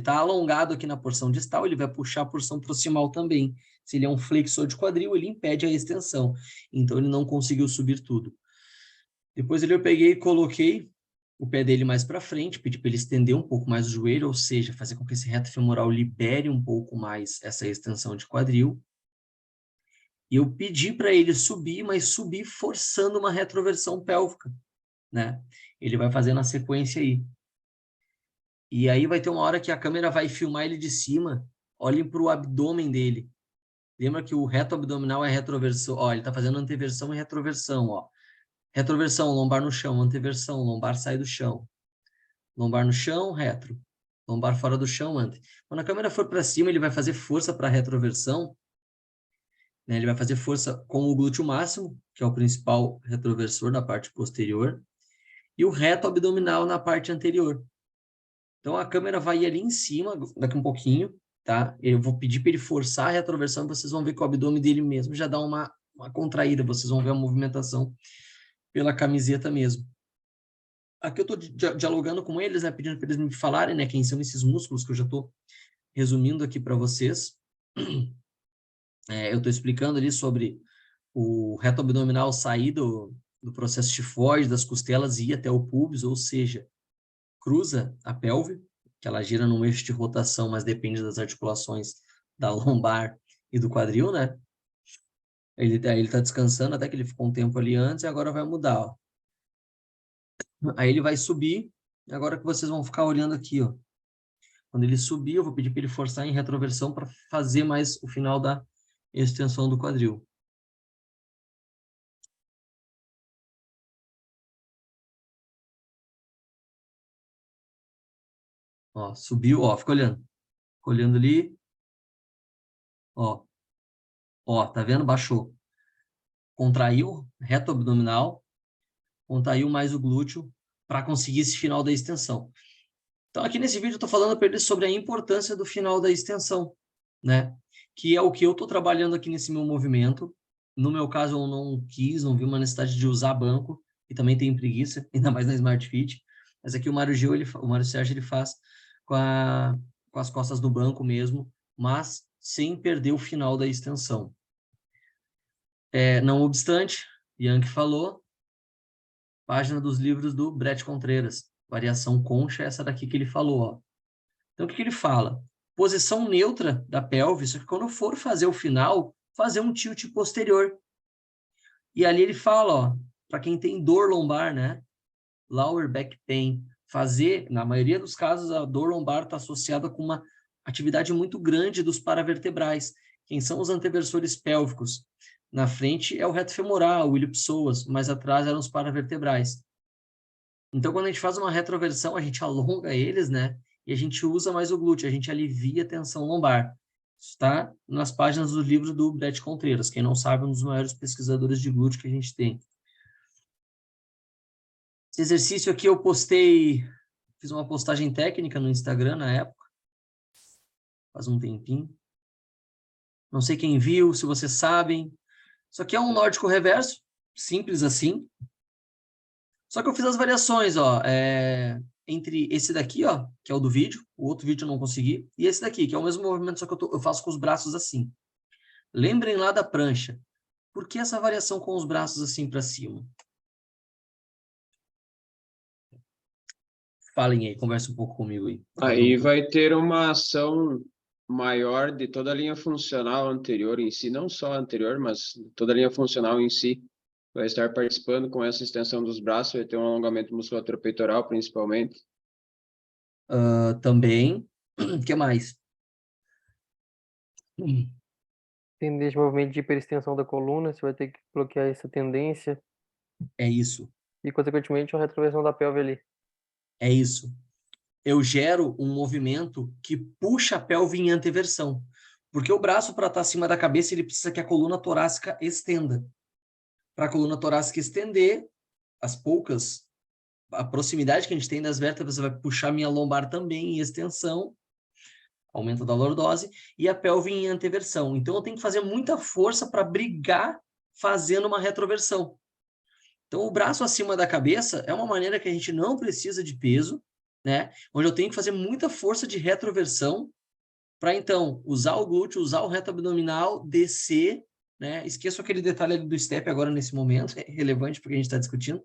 alongado aqui na porção distal, ele vai puxar a porção proximal também. Se ele é um flexor de quadril, ele impede a extensão. Então, ele não conseguiu subir tudo. Depois eu peguei e coloquei o pé dele mais para frente, pedi para ele estender um pouco mais o joelho, ou seja, fazer com que esse reto femoral libere um pouco mais essa extensão de quadril. E eu pedi para ele subir, mas subir forçando uma retroversão pélvica, né? Ele vai fazer na sequência aí. E aí vai ter uma hora que a câmera vai filmar ele de cima, olhem para o abdômen dele. Lembra que o reto abdominal é retroversão, ó, ele está fazendo anteversão e retroversão, ó. Retroversão, lombar no chão, anteversão, lombar sai do chão. Lombar no chão, retro. Lombar fora do chão, ante. Quando a câmera for para cima, ele vai fazer força para a retroversão, né? Ele vai fazer força com o glúteo máximo, que é o principal retroversor na parte posterior, e o reto abdominal na parte anterior. Então a câmera vai ir ali em cima, daqui um pouquinho, tá? Eu vou pedir para ele forçar a retroversão, vocês vão ver que o abdômen dele mesmo já dá uma contraída, vocês vão ver a movimentação pela camiseta mesmo. Aqui eu estou dialogando com eles, né, pedindo para eles me falarem, né, quem são esses músculos que eu já estou resumindo aqui para vocês. Eu estou explicando ali sobre o reto abdominal sair do processo tifoide das costelas e ir até o pubis, ou seja, cruza a pelve, que ela gira num eixo de rotação, mas depende das articulações da lombar e do quadril, né? Ele está descansando até que ele ficou um tempo ali antes e agora vai mudar, ó. Aí ele vai subir, agora que vocês vão ficar olhando aqui, ó. Quando ele subir, eu vou pedir para ele forçar em retroversão para fazer mais o final da extensão do quadril. Ó, subiu, ó, fica olhando. Fica olhando ali, ó. Ó, tá vendo? Baixou. Contraiu, reto abdominal, contraiu mais o glúteo para conseguir esse final da extensão. Então, aqui nesse vídeo eu estou falando para eles sobre a importância do final da extensão, né? Que é o que eu estou trabalhando aqui nesse meu movimento. No meu caso, eu não vi uma necessidade de usar banco, e também tenho preguiça, ainda mais na Smart Fit. Mas aqui o Mário Gil, o Mário Sérgio, ele faz com, com as costas do banco mesmo, mas sem perder o final da extensão. Não obstante, Yankee falou, página dos livros do Brett Contreras, variação concha, essa daqui que ele falou, ó. Então, o que ele fala? Posição neutra da pelve, só que quando for fazer o final, fazer um tilt posterior. E ali ele fala, ó, para quem tem dor lombar, né? Lower back pain, fazer, na maioria dos casos, a dor lombar está associada com uma atividade muito grande dos paravertebrais. Quem são os anteversores pélvicos? Na frente é o reto femoral, o ilho-psoas, mais atrás eram os paravertebrais. Então, quando a gente faz uma retroversão, a gente alonga eles, né? E a gente usa mais o glúteo, a gente alivia a tensão lombar. Está nas páginas do livro do Brett Contreras. Quem não sabe, é um dos maiores pesquisadores de glúteo que a gente tem. Esse exercício aqui eu postei, fiz uma postagem técnica no Instagram na época, faz um tempinho. Não sei quem viu, se vocês sabem. Isso aqui é um nórdico reverso, simples assim. Só que eu fiz as variações, ó, entre esse daqui, ó, que é o do vídeo, o outro vídeo eu não consegui, e esse daqui, que é o mesmo movimento, só que eu faço com os braços assim. Lembrem lá da prancha. Por que essa variação com os braços assim para cima? Falem aí, conversa um pouco comigo aí. Aí vai ter uma ação maior de toda a linha funcional anterior em si, não só a anterior, mas toda a linha funcional em si. Vai estar participando com essa extensão dos braços, vai ter um alongamento de musculatura peitoral, principalmente. Também, o que mais? Tendência de movimento de hiperextensão da coluna, você vai ter que bloquear essa tendência É isso, e, consequentemente, uma retroversão da pelve ali. é isso. Eu gero um movimento que puxa a pelve em anteversão. Porque o braço, para estar acima da cabeça, ele precisa que a coluna torácica estenda. Para a coluna torácica estender, a proximidade que a gente tem das vértebras vai puxar minha lombar também em extensão, aumento da lordose, e a pelve em anteversão. Então, eu tenho que fazer muita força para brigar fazendo uma retroversão. Então, o braço acima da cabeça é uma maneira que a gente não precisa de peso, né? Onde eu tenho que fazer muita força de retroversão para, então, usar o glúteo, usar o reto abdominal, descer, né? Esqueço aquele detalhe ali do step agora nesse momento, é relevante porque a gente está discutindo.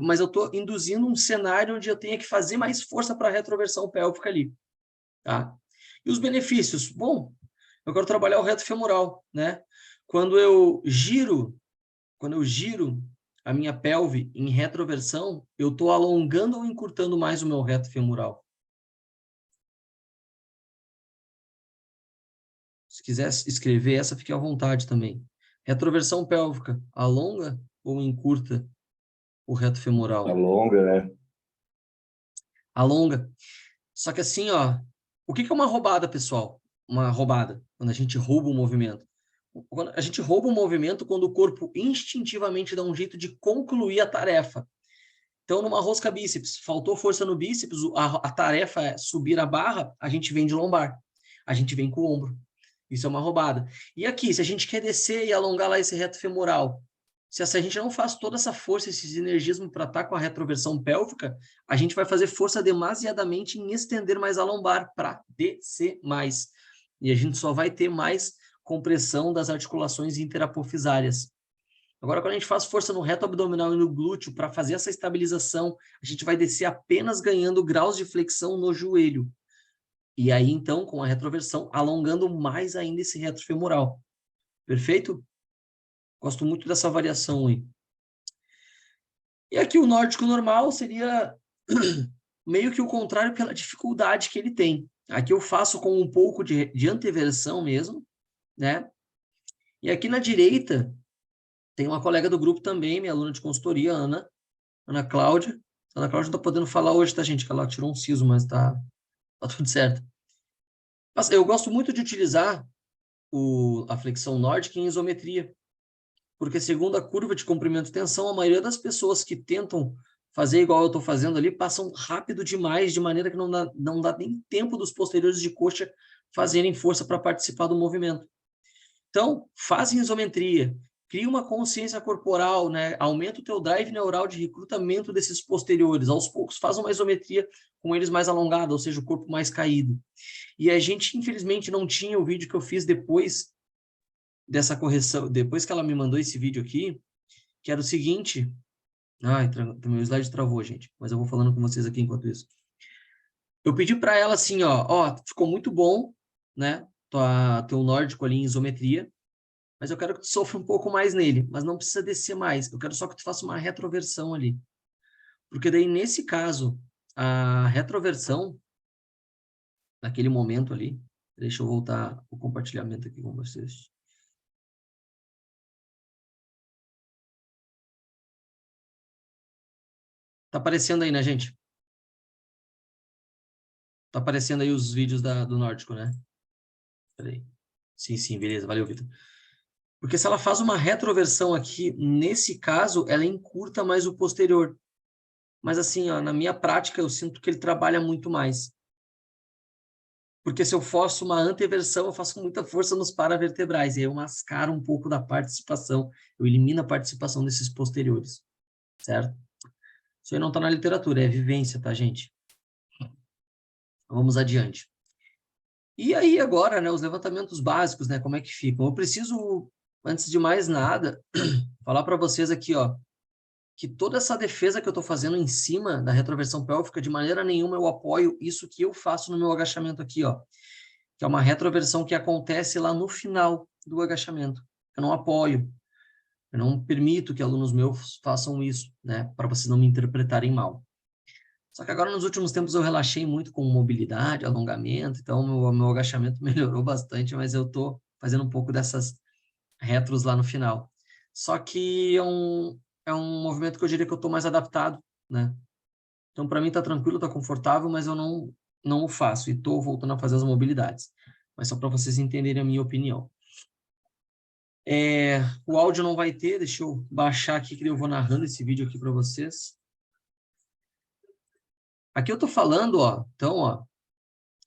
Mas eu estou induzindo um cenário onde eu tenha que fazer mais força para a retroversão pélvica ali, tá? E os benefícios? Bom, eu quero trabalhar o reto femoral, né? Quando eu giro a minha pelve em retroversão, eu estou alongando ou encurtando mais o meu reto femoral. Se quiser escrever essa, fique à vontade também. Retroversão pélvica, alonga ou encurta o reto femoral? Alonga, né? Alonga. Só que assim, ó, o que é uma roubada, pessoal? Uma roubada, quando a gente rouba um movimento. Quando a gente rouba um movimento quando o corpo instintivamente dá um jeito de concluir a tarefa. Então, numa rosca bíceps, faltou força no bíceps, a tarefa é subir a barra, a gente vem de lombar. A gente vem com o ombro. Isso é uma roubada. E aqui, se a gente quer descer e alongar lá esse reto femoral, se a gente não faz toda essa força, esse sinergismo para estar com a retroversão pélvica, a gente vai fazer força demasiadamente em estender mais a lombar para descer mais. E a gente só vai ter mais compressão das articulações interapofisárias. Agora, quando a gente faz força no reto abdominal e no glúteo para fazer essa estabilização, a gente vai descer apenas ganhando graus de flexão no joelho. E aí, então, com a retroversão, alongando mais ainda esse reto femoral. Perfeito? Gosto muito dessa variação aí. E aqui o nórdico normal seria meio que o contrário pela dificuldade que ele tem. Aqui eu faço com um pouco de anteversão mesmo, né? E aqui na direita tem uma colega do grupo também, minha aluna de consultoria, Ana Cláudia. A Ana Cláudia não está podendo falar hoje, tá, gente? Que ela tirou um siso, mas tá tudo certo. Mas eu gosto muito de utilizar a flexão nórdica em isometria, porque segundo a curva de comprimento e tensão, a maioria das pessoas que tentam fazer igual eu estou fazendo ali, passam rápido demais, de maneira que não dá nem tempo dos posteriores de coxa fazerem força para participar do movimento. Então, faz em isometria, cria uma consciência corporal, né? Aumenta o teu drive neural de recrutamento desses posteriores. Aos poucos, faz uma isometria com eles mais alongados, ou seja, o corpo mais caído. E a gente, infelizmente, não tinha o vídeo que eu fiz depois dessa correção, depois que ela me mandou esse vídeo aqui, que era o seguinte... Ai, meu slide travou, gente, mas eu vou falando com vocês aqui enquanto isso. Eu pedi para ela assim, ó, ficou muito bom, né, teu nórdico ali em isometria, mas eu quero que tu sofra um pouco mais nele, mas não precisa descer mais, eu quero só que tu faça uma retroversão ali. Porque daí, nesse caso, a retroversão, naquele momento ali, deixa eu voltar o compartilhamento aqui com vocês. Tá aparecendo aí, né, gente? Tá aparecendo aí os vídeos do nórdico, né? Peraí. Sim, beleza. Valeu, Vitor. Porque se ela faz uma retroversão aqui, nesse caso, ela encurta mais o posterior. Mas assim, ó, na minha prática, eu sinto que ele trabalha muito mais. Porque se eu faço uma anteversão, eu faço muita força nos paravertebrais. E aí eu mascaro um pouco da participação. Eu elimino a participação desses posteriores. Certo? Isso aí não está na literatura, é vivência, tá, gente? Vamos adiante. E aí agora, né, os levantamentos básicos, né, como é que ficam? Eu preciso, antes de mais nada, falar para vocês aqui, ó, que toda essa defesa que eu estou fazendo em cima da retroversão pélvica, de maneira nenhuma eu apoio isso que eu faço no meu agachamento aqui, ó, que é uma retroversão que acontece lá no final do agachamento. Eu não apoio, eu não permito que alunos meus façam isso, né, para vocês não me interpretarem mal. Só que agora, nos últimos tempos, eu relaxei muito com mobilidade, alongamento, então meu agachamento melhorou bastante, mas eu estou fazendo um pouco dessas retros lá no final. Só que é um movimento que eu diria que eu estou mais adaptado, né? Então, para mim, está tranquilo, está confortável, mas eu não o faço e estou voltando a fazer as mobilidades. Mas só para vocês entenderem a minha opinião. O áudio não vai ter, deixa eu baixar aqui que eu vou narrando esse vídeo aqui para vocês. Aqui eu estou falando, ó, então, ó,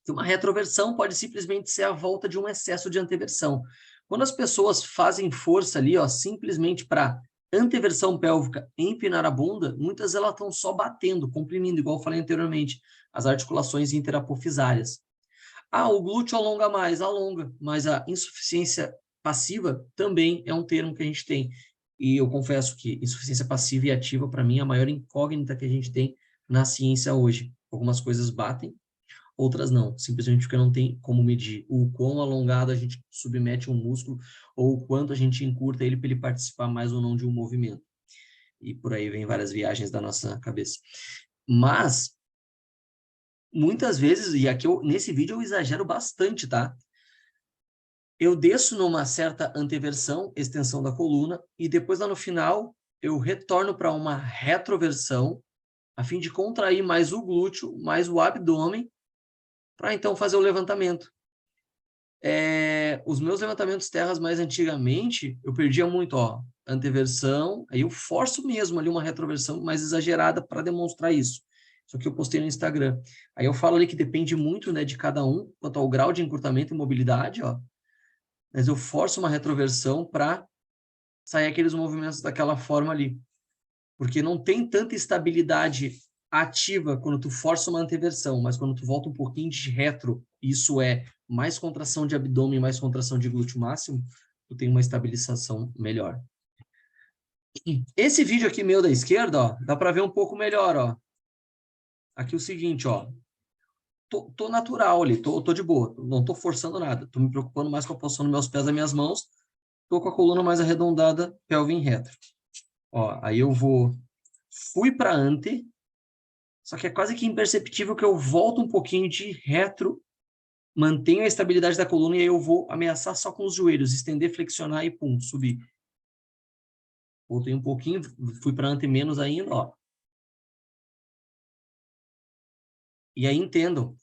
que uma retroversão pode simplesmente ser a volta de um excesso de anteversão. Quando as pessoas fazem força ali, ó, simplesmente para anteversão pélvica empinar a bunda, muitas elas estão só batendo, comprimindo, igual eu falei anteriormente, as articulações interapofisárias. Ah, o glúteo alonga mais, alonga, mas a insuficiência passiva também é um termo que a gente tem. E eu confesso que insuficiência passiva e ativa, para mim, é a maior incógnita que a gente tem na ciência hoje. Algumas coisas batem, outras não, simplesmente porque não tem como medir o quão alongado a gente submete um músculo ou o quanto a gente encurta ele para ele participar mais ou não de um movimento. E por aí vem várias viagens da nossa cabeça. Mas, muitas vezes, e aqui nesse vídeo eu exagero bastante, tá? Eu desço numa certa anteversão, extensão da coluna, e depois lá no final eu retorno para uma retroversão, a fim de contrair mais o glúteo, mais o abdômen, para então fazer o levantamento. Os meus levantamentos terras mais antigamente, eu perdia muito, ó, anteversão, aí eu forço mesmo ali uma retroversão mais exagerada para demonstrar isso. Isso aqui eu postei no Instagram. Aí eu falo ali que depende muito, né, de cada um, quanto ao grau de encurtamento e mobilidade, ó. Mas eu forço uma retroversão para sair aqueles movimentos daquela forma ali. Porque não tem tanta estabilidade ativa quando tu força uma anteversão, mas quando tu volta um pouquinho de retro, isso é mais contração de abdômen, mais contração de glúteo máximo, tu tem uma estabilização melhor. Esse vídeo aqui meu da esquerda, ó, dá para ver um pouco melhor, ó. Aqui o seguinte, ó. Tô natural ali, tô de boa, não tô forçando nada, tô me preocupando mais com a posição dos meus pés e minhas mãos, tô com a coluna mais arredondada, pelve em retro. Ó, aí eu fui para ante, só que é quase que imperceptível que eu volto um pouquinho de retro, mantenho a estabilidade da coluna e aí eu vou ameaçar só com os joelhos, estender, flexionar e pum, subir. Voltei um pouquinho, fui para ante menos ainda, ó. E aí entendam,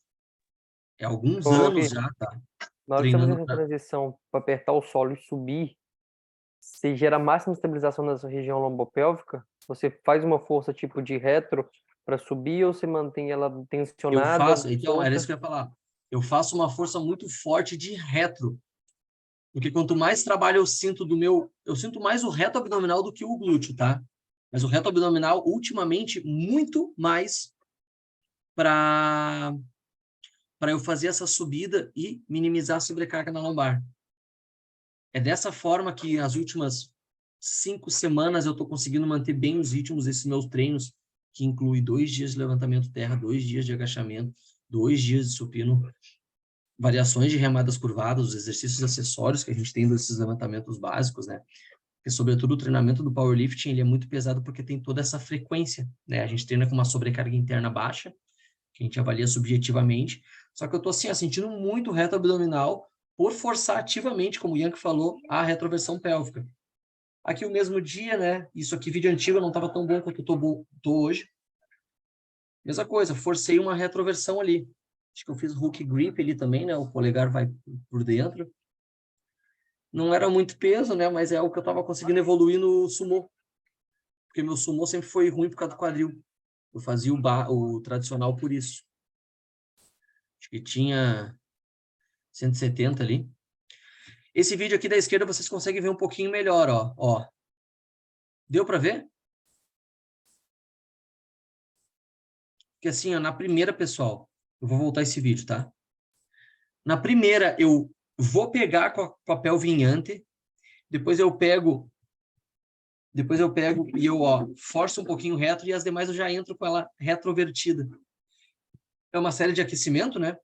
é alguns Ô, anos Gui, já, tá? na hora que você fazer Treinando essa para... transição para apertar o solo e subir, você gera a máxima estabilização nessa região lombopélvica? Você faz uma força tipo de retro para subir ou você mantém ela Eu tensionada, faço, então, era isso solta? que eu ia falar. Eu faço uma força muito forte de retro, porque quanto mais trabalho eu sinto mais o reto abdominal do que o glúteo, tá? Mas o reto abdominal, ultimamente, muito mais para eu fazer essa subida e minimizar a sobrecarga na lombar. É dessa forma que as últimas 5 semanas eu estou conseguindo manter bem os ritmos desses meus treinos, que inclui 2 dias de levantamento terra, 2 dias de agachamento, 2 dias de supino, variações de remadas curvadas, os exercícios acessórios que a gente tem desses levantamentos básicos, né? Porque, sobretudo, o treinamento do powerlifting, ele é muito pesado porque tem toda essa frequência, né? A gente treina com uma sobrecarga interna baixa, que a gente avalia subjetivamente, só que eu tô, assim, sentindo muito reto abdominal por forçar ativamente, como o Ian falou, a retroversão pélvica. Aqui o mesmo dia, né? Isso aqui, vídeo antigo, não estava tão bom quanto eu tô hoje. Mesma coisa, forcei uma retroversão ali. Acho que eu fiz hook grip ali também, né? O polegar vai por dentro. Não era muito peso, né? Mas é o que eu estava conseguindo evoluir no sumô. Porque meu sumô sempre foi ruim por causa do quadril. Eu fazia o tradicional por isso. Acho que tinha 170 ali. Esse vídeo aqui da esquerda vocês conseguem ver um pouquinho melhor, ó. Ó. Deu para ver? Porque assim, ó, na primeira, pessoal, eu vou voltar esse vídeo, tá? Na primeira, eu vou pegar com a pelve em ante, depois eu pego Depois eu pego e eu, ó, forço um pouquinho reto e as demais eu já entro com ela retrovertida. É uma série de aquecimento, né?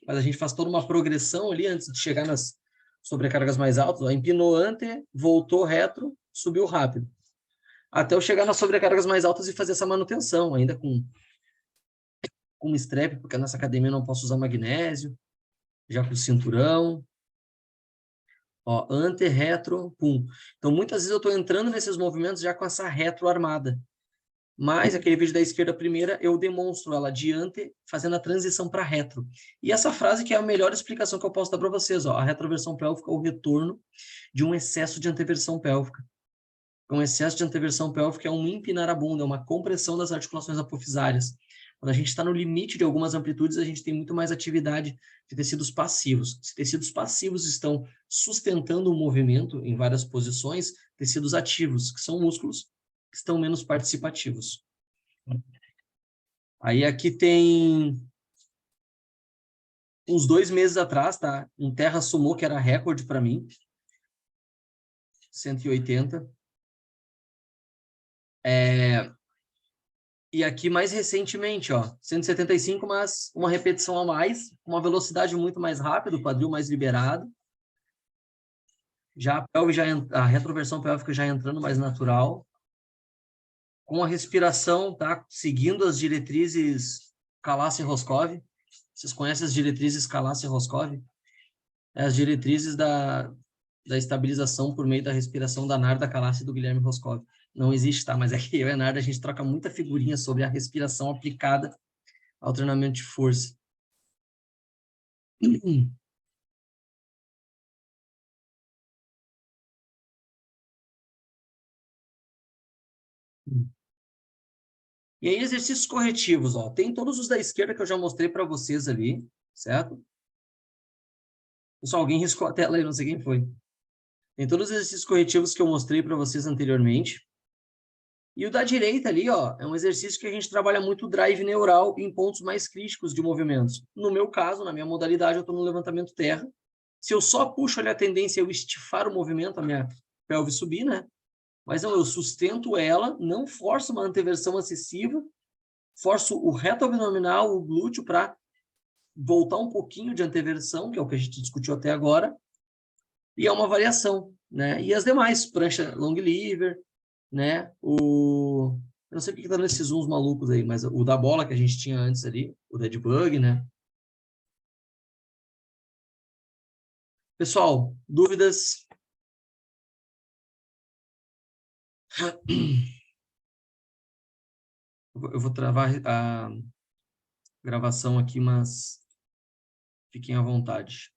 Mas a gente faz toda uma progressão ali antes de chegar nas sobrecargas mais altas. Ó, empinou ante, voltou retro, subiu rápido. Até eu chegar nas sobrecargas mais altas e fazer essa manutenção, ainda com strep, porque nessa academia eu não posso usar magnésio, já com cinturão. Ó, ante, retro, pum. Então, muitas vezes eu estou entrando nesses movimentos já com essa retro armada. Mas aquele vídeo da esquerda primeira, eu demonstro ela de ante, fazendo a transição para retro. E essa frase que é a melhor explicação que eu posso dar para vocês. Ó, a retroversão pélvica é o retorno de um excesso de anteversão pélvica. Um excesso de anteversão pélvica é um empinar a bunda, é uma compressão das articulações apofisárias. Quando a gente está no limite de algumas amplitudes, a gente tem muito mais atividade de tecidos passivos. Se tecidos passivos estão sustentando o movimento em várias posições, tecidos ativos, que são músculos, que estão menos participativos. Aí aqui tem uns 2 meses atrás, tá? Um terra sumô que era recorde para mim. 180. E aqui mais recentemente, ó, 175, mas uma repetição a mais, uma velocidade muito mais rápida, o quadril mais liberado. Já a pelve, a retroversão pélvica já entrando mais natural. Com a respiração, tá? Seguindo as diretrizes Kalassi-Roscoe. Vocês conhecem as diretrizes Kalassi-Roscoe? É as diretrizes da estabilização por meio da respiração da Narda Kalassi e do Guilherme Roscoe. Não existe, tá? Mas é que eu e a Narda, a gente troca muita figurinha sobre a respiração aplicada ao treinamento de força. E aí, exercícios corretivos, ó. Tem todos os da esquerda que eu já mostrei para vocês ali, certo? Pessoal, alguém riscou a tela aí, não sei quem foi. Tem todos os exercícios corretivos que eu mostrei para vocês anteriormente. E o da direita ali, ó, é um exercício que a gente trabalha muito o drive neural em pontos mais críticos de movimentos. No meu caso, na minha modalidade, eu estou no levantamento terra. Se eu só puxo ali a tendência é eu estifar o movimento, a minha pelve subir, né? Mas não, eu sustento ela, não forço uma anteversão excessiva, forço o reto abdominal, o glúteo, para voltar um pouquinho de anteversão, que é o que a gente discutiu até agora, e é uma variação, né? E as demais, prancha long lever, né? Eu não sei porque tá nesses uns malucos aí, mas o da bola que a gente tinha antes ali, o dead bug, né? Pessoal, dúvidas? Eu vou travar a gravação aqui, mas fiquem à vontade.